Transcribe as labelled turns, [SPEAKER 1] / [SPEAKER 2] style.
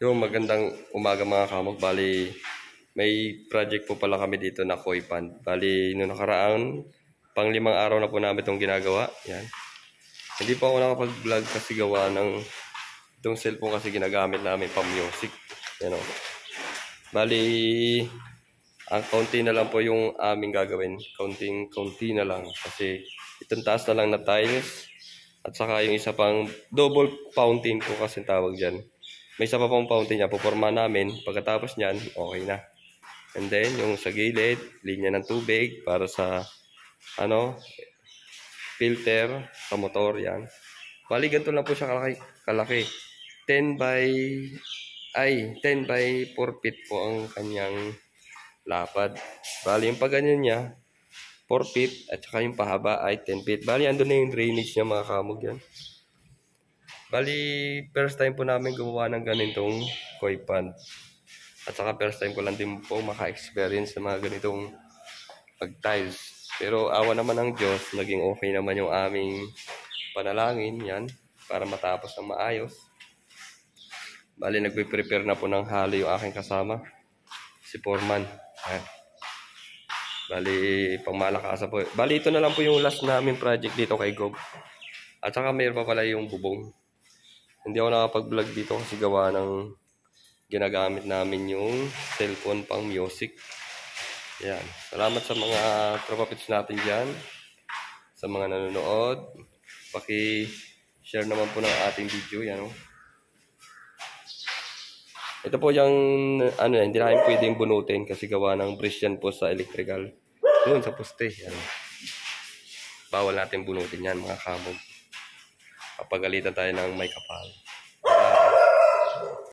[SPEAKER 1] Yung magandang umaga mga kamog. Bali, may project po pala kami dito na koi pond. Bali, noong nakaraan, pang 5 araw na po namin itong ginagawa. Yan. Hindi po ako nakapag-vlog kasi gawa ng itong cellphone kasi ginagamit namin pang music. Yan o. Bali, ang kaunti na lang po yung aming gagawin. Kaunti na lang. Kasi itong taas na lang na tiles. At saka yung isa pang double fountain po kasi tawag dyan. May isa pa pong fountain niya, puporma namin. Pagkatapos niyan, okay na. And then, yung sa gilid, linya ng tubig para sa, filter sa motor, yan. Bali, ganito lang po siya kalaki. 10 by 4 feet po ang kanyang lapad. Bali, yung pagganyan niya, 4 feet, at saka yung pahaba ay 10 feet. Bali, andun na yung drainage niya, mga kamog yan. Bali, first time po namin gumawa ng ganitong koi pond. At saka first time ko lang din po maka-experience ng mga ganitong pag-tiles. Pero awa naman ng Diyos, naging okay naman yung aming panalangin yan para matapos ng maayos. Bali, nagpe-prepare na po ng halo yung aking kasama, si Foreman. Bali, pangmalakasa po. Bali, ito na lang po yung last namin project dito kay Gob. At saka mayroon pa pala yung bubong. Hindi ako nakapag-vlog dito kasi gawa ng ginagamit namin yung cellphone pang music. Yan. Salamat sa mga tropapits natin dyan. Sa mga nanonood. Paki-share naman po ng ating video. Yan, oh. Ito po yung hindi namin pwedeng bunutin kasi gawa ng bridge yan po sa electrical. Doon sa poste. Yan. Bawal natin bunutin yan mga kamog. Papagalitan tayo ng may kapal.